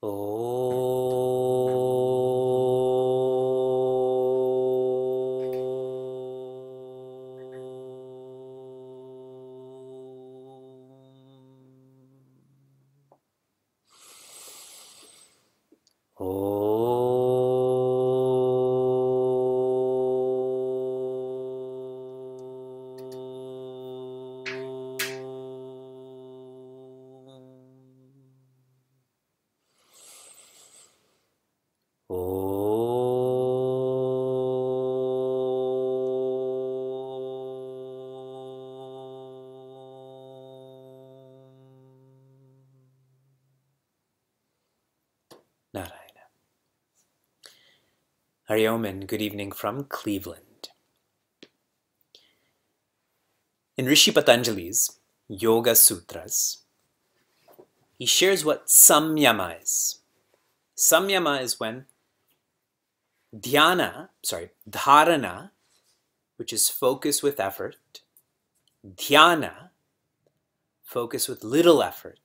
Oh. Narayana. Hari Om and good evening from Cleveland. In Rishi Patanjali's Yoga Sutras, he shares what samyama is. Samyama is when dharana, which is focus with effort, dhyana, focus with little effort,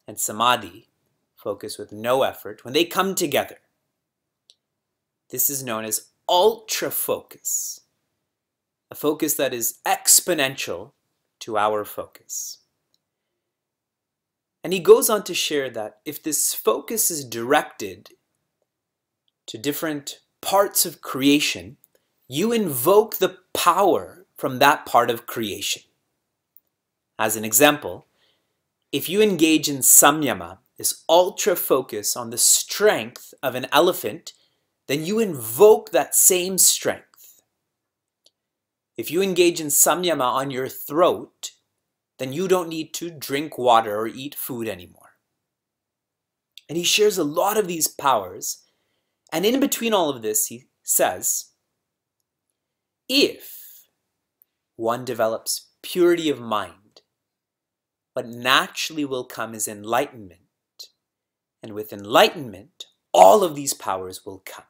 and samadhi, focus with no effort, when they come together. This is known as ultra focus, a focus that is exponential to our focus. And he goes on to share that if this focus is directed to different parts of creation, you invoke the power from that part of creation. As an example, if you engage in samyama, this ultra focus on the strength of an elephant, then you invoke that same strength. If you engage in samyama on your throat, then you don't need to drink water or eat food anymore. And he shares a lot of these powers. And in between all of this, he says, if one develops purity of mind, what naturally will come is enlightenment. And with enlightenment, all of these powers will come.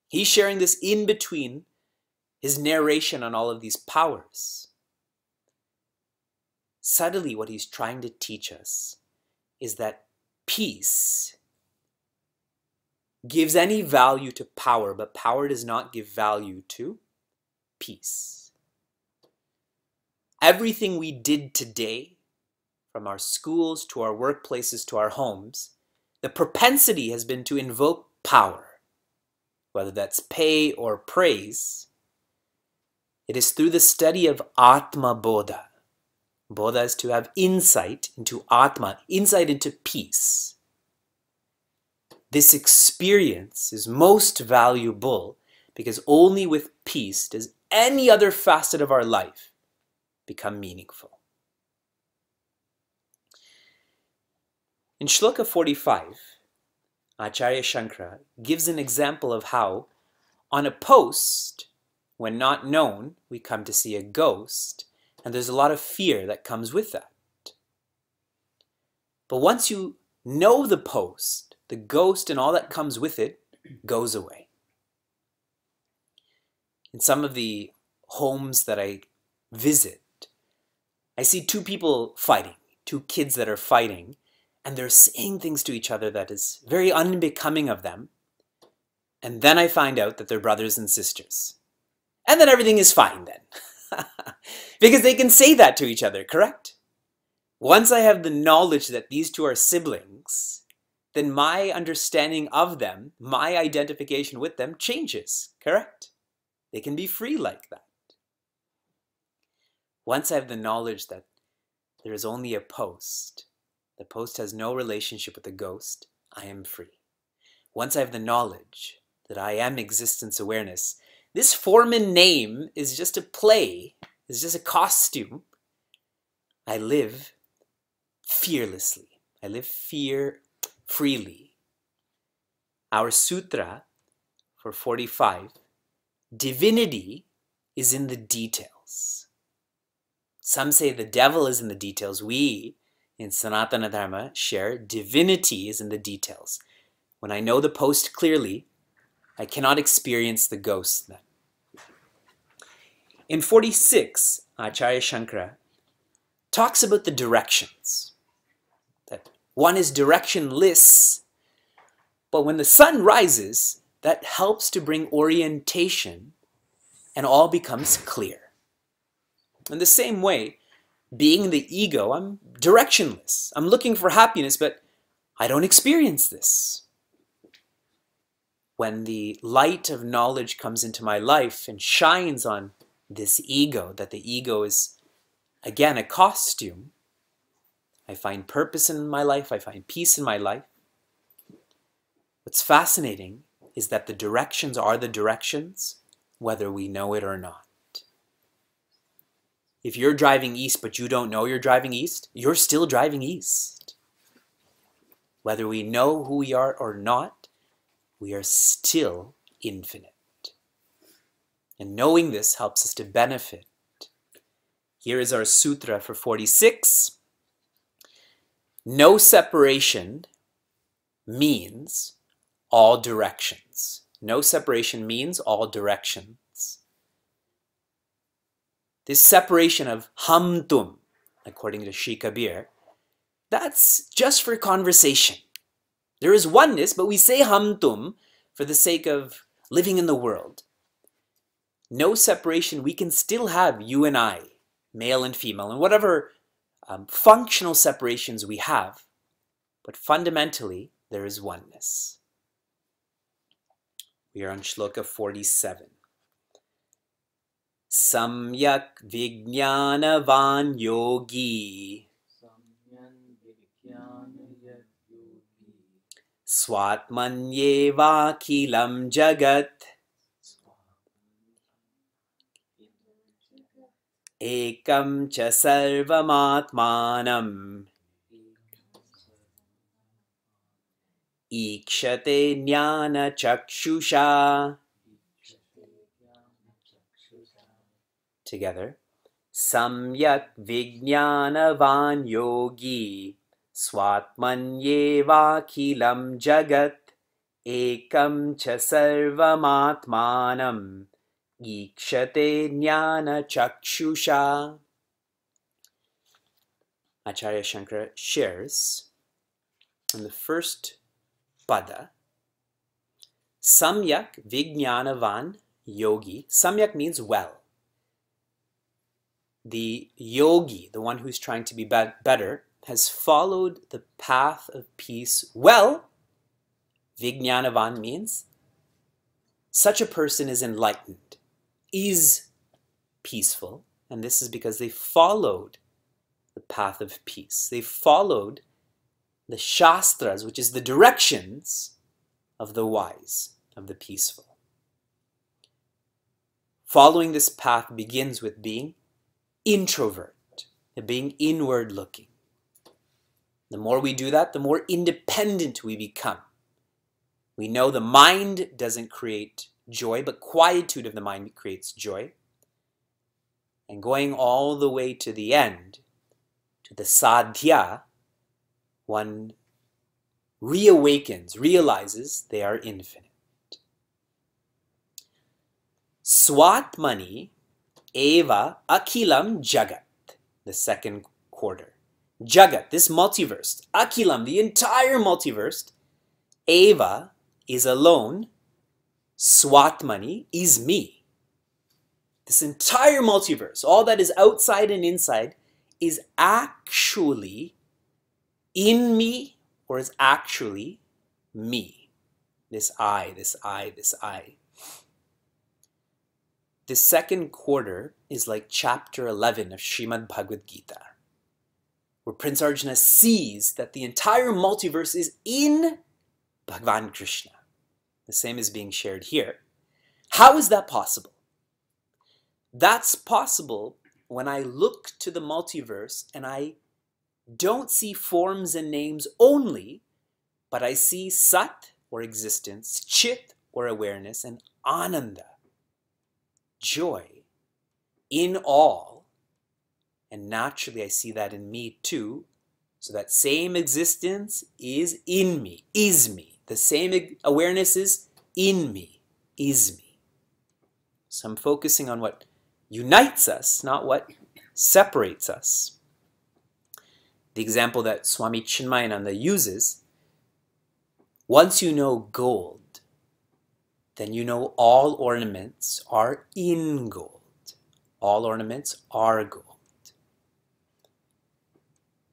He's sharing this in between his narration on all of these powers. Subtly, what he's trying to teach us is that peace gives any value to power, but power does not give value to peace. Everything we did today, from our schools to our workplaces to our homes, the propensity has been to invoke power, whether that's pay or praise. It is through the study of Atma Bodha. Bodha is to have insight into Atma, insight into peace. This experience is most valuable because only with peace does any other facet of our life become meaningful. In Shloka 45, Acharya Shankara gives an example of how on a post, when not known, we come to see a ghost, and there's a lot of fear that comes with that. But once you know the post, the ghost and all that comes with it goes away. In some of the homes that I visit, I see two people fighting, two kids that are fighting, and they're saying things to each other that is very unbecoming of them. And then I find out that they're brothers and sisters. And then everything is fine then. Because they can say that to each other, correct? Once I have the knowledge that these two are siblings, then my understanding of them, my identification with them changes, correct? They can be free like that. Once I have the knowledge that there is only a post, the post has no relationship with the ghost, I am free. Once I have the knowledge that I am existence awareness, this form and name is just a play, is just a costume. I live fearlessly. I live fear freely. Our sutra for 45, divinity is in the details. Some say the devil is in the details. We, in Sanatana Dharma, share divinity is in the details. When I know the post clearly, I cannot experience the ghost then. In 46, Acharya Shankara talks about the directions. That One is directionless, but when the sun rises, that helps to bring orientation and all becomes clear. In the same way, being the ego, I'm directionless. I'm looking for happiness, but I don't experience this. When the light of knowledge comes into my life and shines on this ego, that the ego is, again, a costume, I find purpose in my life, I find peace in my life. What's fascinating is that the directions are the directions, whether we know it or not. If you're driving east but you don't know you're driving east, you're still driving east. Whether we know who we are or not, we are still infinite. And knowing this helps us to benefit. Here is our sutra for 46. No separation means all directions. No separation means all directions. This separation of hum tum, according to Shri Kabir, that's just for conversation. There is oneness, but we say hum tum for the sake of living in the world. No separation, we can still have you and I, male and female, and whatever functional separations we have, but fundamentally there is oneness. We are on shloka 47. Samyak vijnanavan yogi swatmanyeva kilam jagat ekam cha sarvamatmanam ikshate jnana chakshusha. Together. Samyak vijnanavan yogi swatmanyeva kilam jagat ekam cha sarvamatmanam ikshate jnana chakshusha. Acharya Shankara shares in the first pada, Samyak vijnanavan yogi. Samyak means well. The yogi, the one who's trying to be better, has followed the path of peace well. Vijnanavan means such a person is enlightened, is peaceful, and this is because they followed the path of peace. They followed the shastras, which is the directions of the wise, of the peaceful. Following this path begins with being introvert, being inward looking. The more we do that, the more independent we become. We know the mind doesn't create joy, but quietude of the mind creates joy. And going all the way to the end, to the sadhya, one reawakens, realizes they are infinite. Swatmani eva akilam jagat, the second quarter. Jagat, this multiverse, akilam, the entire multiverse, eva is alone, swatmani is me. This entire multiverse, all that is outside and inside, is actually in me or is actually me. This I, this I, this I. The second quarter is like chapter 11 of Srimad Bhagavad Gita, where Prince Arjuna sees that the entire multiverse is in Bhagavan Krishna. The same is being shared here. How is that possible? That's possible when I look to the multiverse and I don't see forms and names only, but I see Sat or existence, Chit or awareness, and Ananda, joy, in all. And naturally I see that in me too. So that same existence is in me, is me. The same awareness is in me, is me. So I'm focusing on what unites us, not what separates us. The example that Swami Chinmayananda uses, once you know gold, then you know all ornaments are in gold. All ornaments are gold.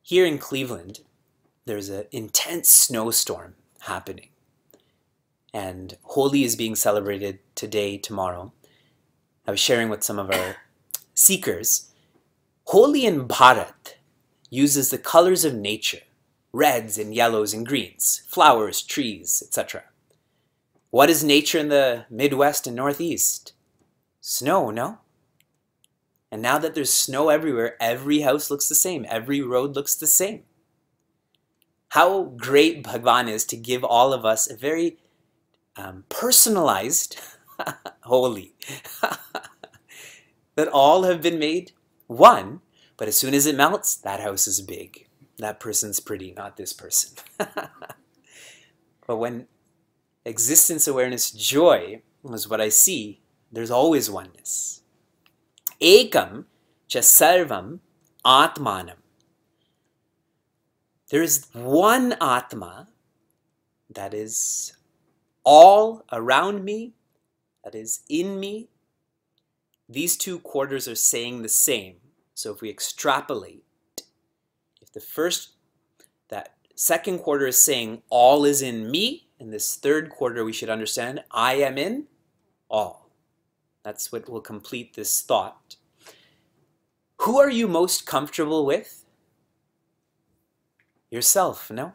Here in Cleveland, there's an intense snowstorm happening. And Holi is being celebrated today, tomorrow. I was sharing with some of our seekers. Holi in Bharat uses the colors of nature, reds and yellows and greens, flowers, trees, etc. What is nature in the Midwest and Northeast? Snow, no? And now that there's snow everywhere, every house looks the same. Every road looks the same. How great Bhagwan is to give all of us a very personalized Holi. That all have been made one, but as soon as it melts, that house is big. That person's pretty, not this person. But when existence, awareness, joy is what I see, there's always oneness. Ekam cha sarvam atmanam. There is one Atma that is all around me, that is in me. These two quarters are saying the same. So if we extrapolate, if that second quarter is saying all is in me, in this third quarter we should understand I am in all. That's what will complete this thought. Who are you most comfortable with? Yourself, no?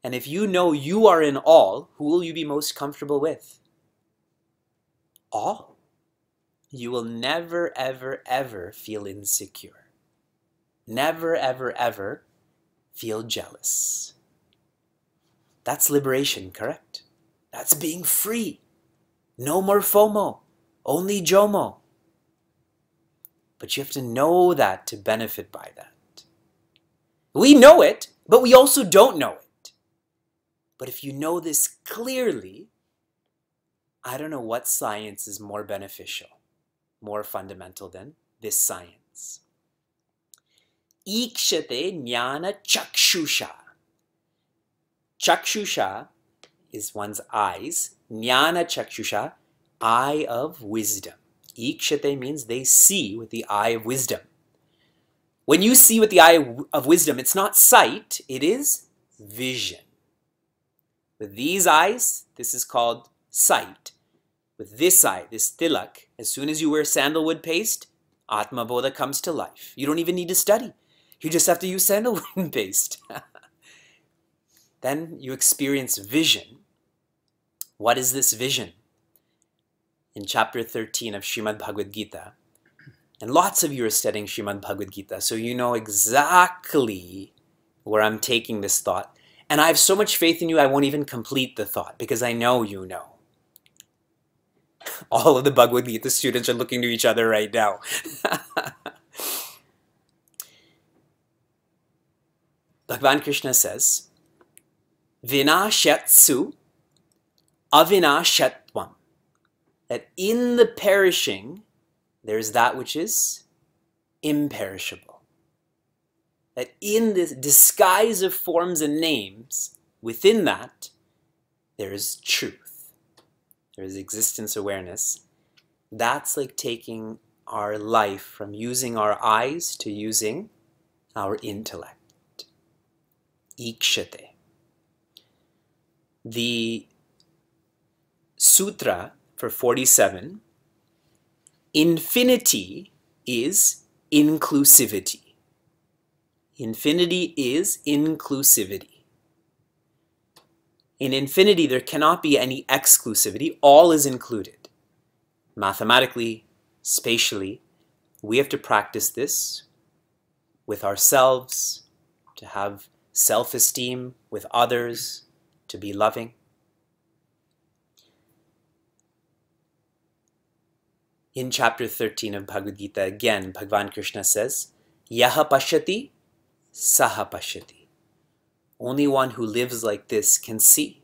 And if you know you are in all, who will you be most comfortable with? All. You will never, ever, ever feel insecure. Never, ever, ever feel jealous. That's liberation, correct? That's being free. No more FOMO, only JOMO. But you have to know that to benefit by that. We know it, but we also don't know it. But if you know this clearly, I don't know what science is more beneficial, more fundamental than this science. Ikshate jnana chakshusha. Chakshusha is one's eyes. Jnana chakshusha, eye of wisdom. Ikshate means they see with the eye of wisdom. When you see with the eye of wisdom, it's not sight, it is vision. With these eyes, this is called sight. With this eye, this tilak, as soon as you wear sandalwood paste, Atma Bodha comes to life. You don't even need to study. You just have to use sandalwood paste. Then you experience vision. What is this vision? In chapter 13 of Srimad Bhagavad Gita, and lots of you are studying Srimad Bhagavad Gita, so you know exactly where I'm taking this thought. And I have so much faith in you, I won't even complete the thought, because I know you know. All of the Bhagavad Gita students are looking to each other right now. Bhagavan Krishna says, Vinashyatsu avinashyatvam. That in the perishing, there's that which is imperishable. That in the disguise of forms and names, within that, there is truth. There is existence awareness. That's like taking our life from using our eyes to using our intellect. Ikshate. The sutra for 47, infinity is inclusivity. Infinity is inclusivity. In infinity, there cannot be any exclusivity. All is included. Mathematically, spatially, we have to practice this with ourselves, to have self-esteem with others, to be loving. In chapter 13 of Bhagavad Gita, again, Bhagavan Krishna says, Yaha pashyati, saha pashyati. Only one who lives like this can see.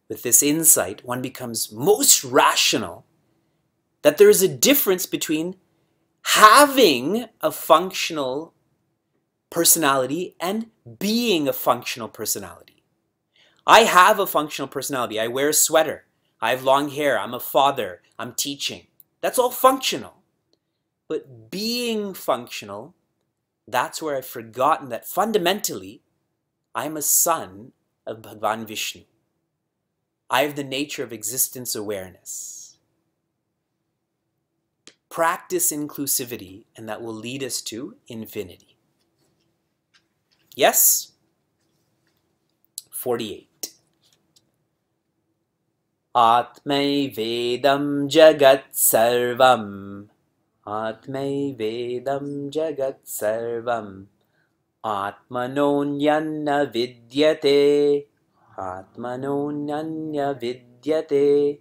With this insight, one becomes most rational that there is a difference between having a functional personality and being a functional personality. I have a functional personality. I wear a sweater. I have long hair. I'm a father. I'm teaching. That's all functional. But being functional, that's where I've forgotten that fundamentally, I'm a son of Bhagavan Vishnu. I have the nature of existence awareness. Practice inclusivity, and that will lead us to infinity. Yes? 48. Atmaivedam jagat sarvam. Atmaivedam jagat sarvam. Atmanonyanna vidyate. Atmanonyanya vidyate.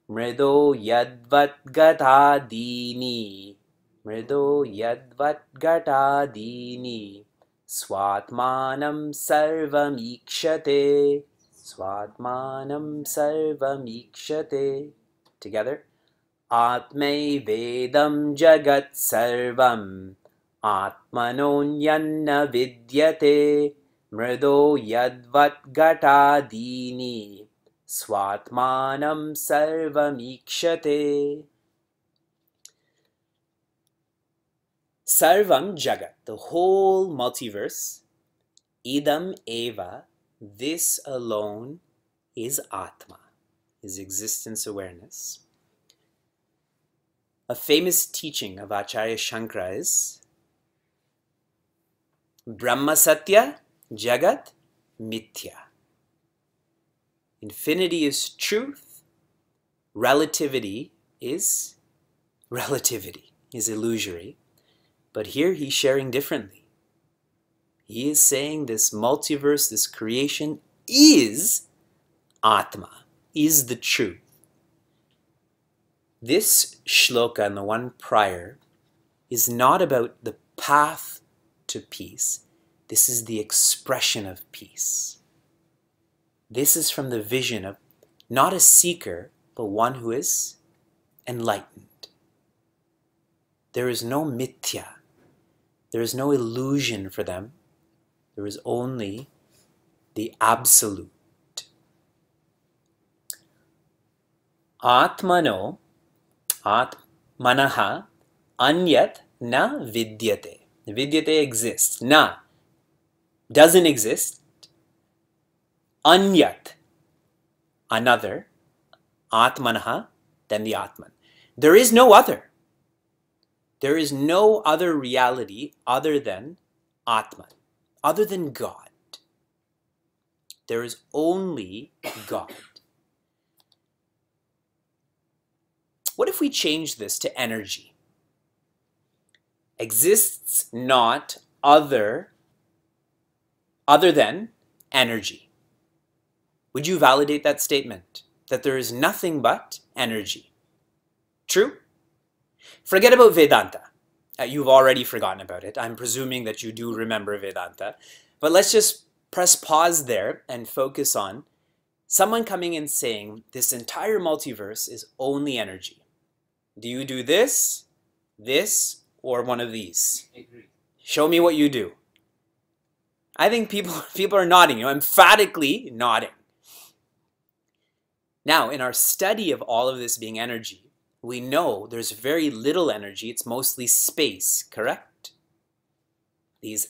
Mrido yadvat gatadini. Mrido yadvat gatadini. Swatmanam sarvam ikshate. Swatmanam sarvam ikshate. Together. Atmaivedam jagat sarvam. Atmanonyanna vidyate. Mrido yadvat gatadini. Swatmanam sarvamikshate. Sarvam jagat, the whole multiverse. Idam eva, this alone is Atma, is existence awareness. A famous teaching of Acharya Shankara is Brahma Satya, Jagat Mithya. Infinity is truth. Relativity is illusory. But here he's sharing differently. He is saying this multiverse, this creation is Atma, is the truth. This shloka and the one prior is not about the path to peace. This is the expression of peace. This is from the vision of not a seeker, but one who is enlightened. There is no mithya. There is no illusion for them. There is only the absolute. Atmano, Atmanaha, anyat na vidyate. Vidyate exists. Na doesn't exist. Anyat, another. Atmanaha, then the Atman. There is no other. There is no other reality other than Atman, other than God. There is only God. What if we change this to energy? Exists not other than energy. Would you validate that statement? That there is nothing but energy. True? Forget about Vedanta. You've already forgotten about it. I'm presuming that you do remember Vedanta. But let's just press pause there and focus on someone coming and saying this entire multiverse is only energy. Do you do this, or one of these? I agree. Show me what you do. I think people are nodding, emphatically nodding. Now, in our study of all of this being energy, we know there's very little energy. It's mostly space, correct? These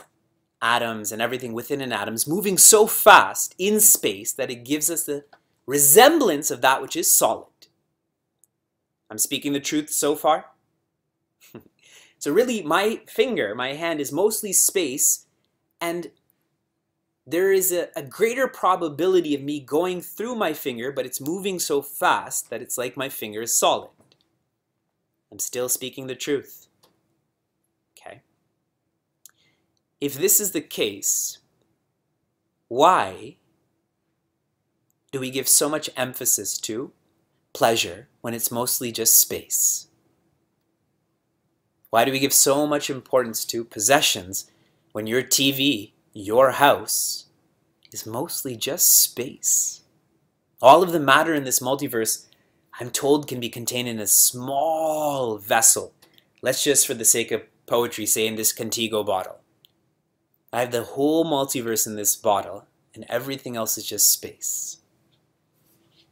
atoms and everything within an atom is moving so fast in space that it gives us the resemblance of that which is solid. I'm speaking the truth so far? So really, my hand is mostly space, and there is a greater probability of me going through my finger, but it's moving so fast that it's like my finger is solid. I'm still speaking the truth. Okay? If this is the case, why do we give so much emphasis to pleasure when it's mostly just space? Why do we give so much importance to possessions when your TV, your house, is mostly just space? All of the matter in this multiverse, I'm told, can be contained in a small vessel. Let's just, for the sake of poetry, say in this Contigo bottle. I have the whole multiverse in this bottle, and everything else is just space.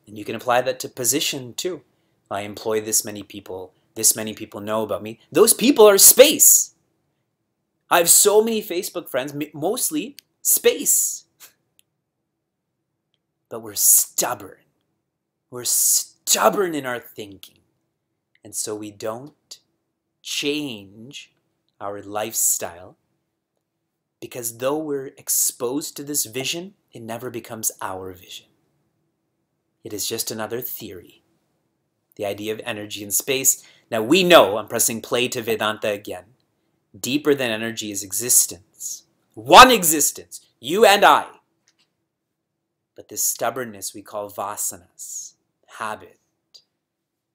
And you can apply that to position too. I employ this many people know about me. Those people are space. I have so many Facebook friends, mostly space. But we're stubborn. We're stubborn in our thinking. And so we don't change our lifestyle, because though we're exposed to this vision, it never becomes our vision. It is just another theory. The idea of energy and space. Now we know, I'm pressing play to Vedanta again, deeper than energy is existence. One existence, you and I. But this stubbornness we call vasanas, habit.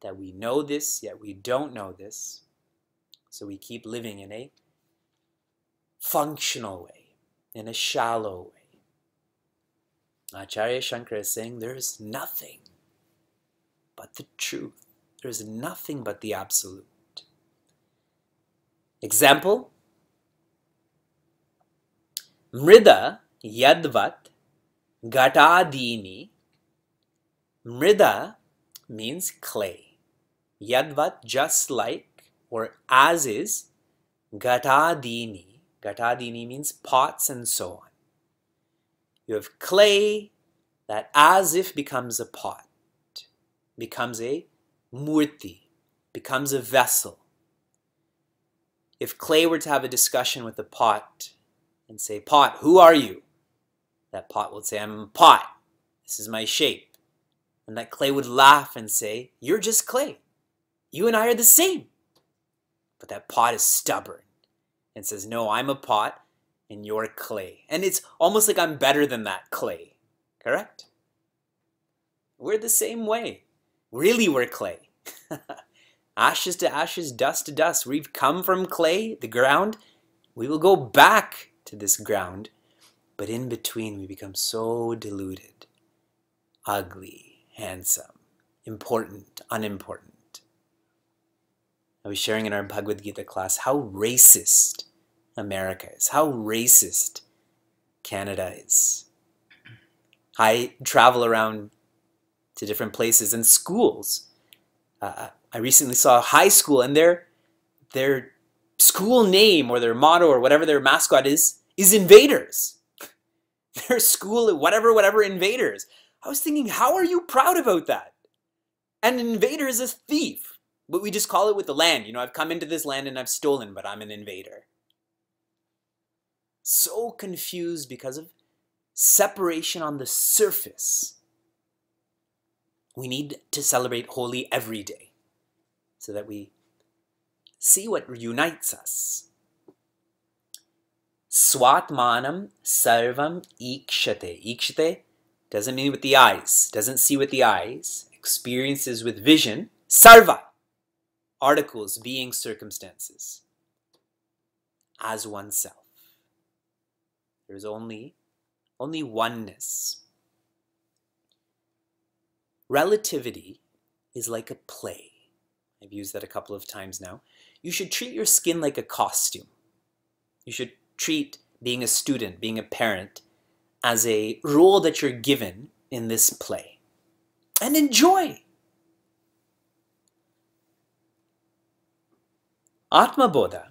That we know this, yet we don't know this. So we keep living in a functional way, in a shallow way. Acharya Shankara is saying there is nothing but the truth. There is nothing but the absolute. Example, Mrida yadvat gatadini. Mrida means clay. Yadvat, just like, or as is. Gatadini. Gatadini means pots and so on. You have clay that as if becomes a pot, becomes a murti, becomes a vessel. If clay were to have a discussion with a pot and say, pot, who are you? That pot would say, I'm a pot. This is my shape. And that clay would laugh and say, you're just clay. You and I are the same. But that pot is stubborn and says, no, I'm a pot and you're clay. And it's almost like I'm better than that clay. Correct? We're the same way. Really, we're clay. Ashes to ashes, dust to dust. We've come from clay, the ground. We will go back to this ground. But in between, we become so deluded, ugly, handsome, important, unimportant. I was sharing in our Bhagavad Gita class how racist America is, how racist Canada is. I travel around to different places and schools. I recently saw a high school, and their school name or their motto or whatever their mascot is invaders. Their school, whatever, invaders. I was thinking, how are you proud about that? An invader is a thief, but we just call it with the land. You know, I've come into this land and I've stolen, but I'm an invader. So confused because of separation on the surface. We need to celebrate Holi every day so that we see what unites us. Swatmanam sarvam ikshate. Ikshate doesn't mean with the eyes, doesn't see with the eyes, experiences with vision. Sarva, articles, being, circumstances, as oneself. There is only oneness. Relativity is like a play. I've used that a couple of times now. You should treat your skin like a costume. You should treat being a student, being a parent, as a role that you're given in this play. And enjoy. Atma Bodha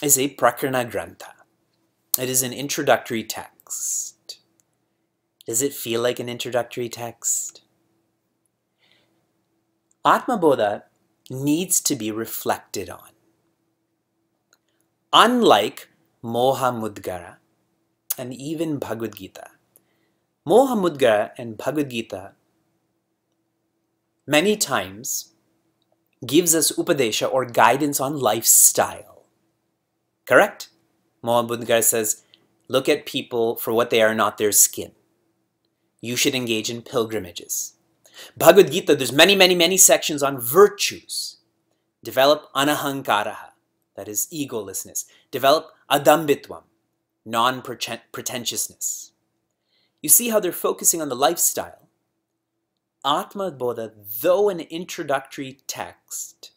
is a prakarana grantha. It is an introductory text. Does it feel like an introductory text? Atma Bodha needs to be reflected on. Unlike Moha Mudgara and even Bhagavad Gita. Moha Mudgara and Bhagavad Gita many times gives us upadesha or guidance on lifestyle. Correct? Moha Mudgara says, look at people for what they are, not their skin. You should engage in pilgrimages. Bhagavad Gita, there's many sections on virtues. Develop anahankaraha. That is egolessness. Develop adambitvam, non-pretentiousness. You see how they're focusing on the lifestyle. Atma Bodha, though an introductory text,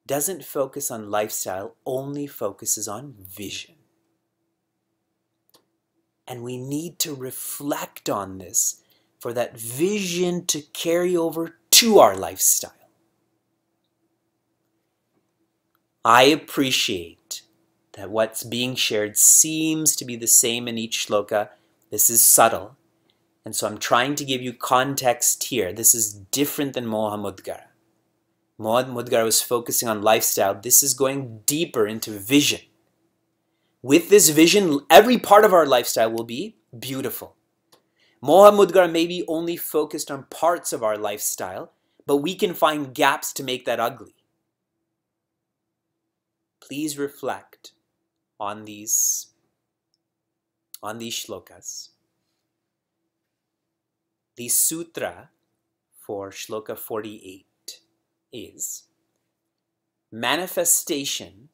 doesn't focus on lifestyle, only focuses on vision. And we need to reflect on this for that vision to carry over to our lifestyle. I appreciate that what's being shared seems to be the same in each shloka. This is subtle. And so I'm trying to give you context here. This is different than Moha Mudgara. Moha Mudgara was focusing on lifestyle. This is going deeper into vision. With this vision, every part of our lifestyle will be beautiful. Moha Mudgara may be only focused on parts of our lifestyle, but we can find gaps to make that ugly. Please reflect on these shlokas. The sutra for shloka 48 is: manifestation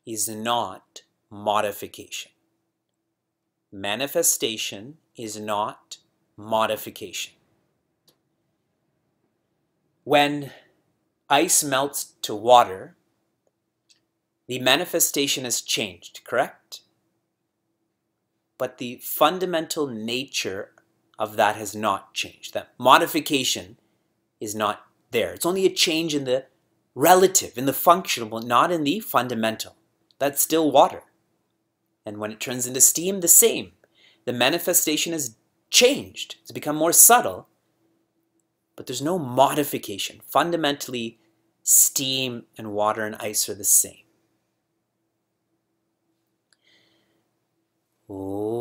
is not modification. Manifestation is not modification. When ice melts to water, the manifestation has changed, correct? But the fundamental nature of that has not changed. That modification is not there. It's only a change in the relative, in the functional, but not in the fundamental. That's still water. And when it turns into steam, the same. The manifestation has changed. It's become more subtle, but there's no modification. Fundamentally, steam and water and ice are the same. Oh.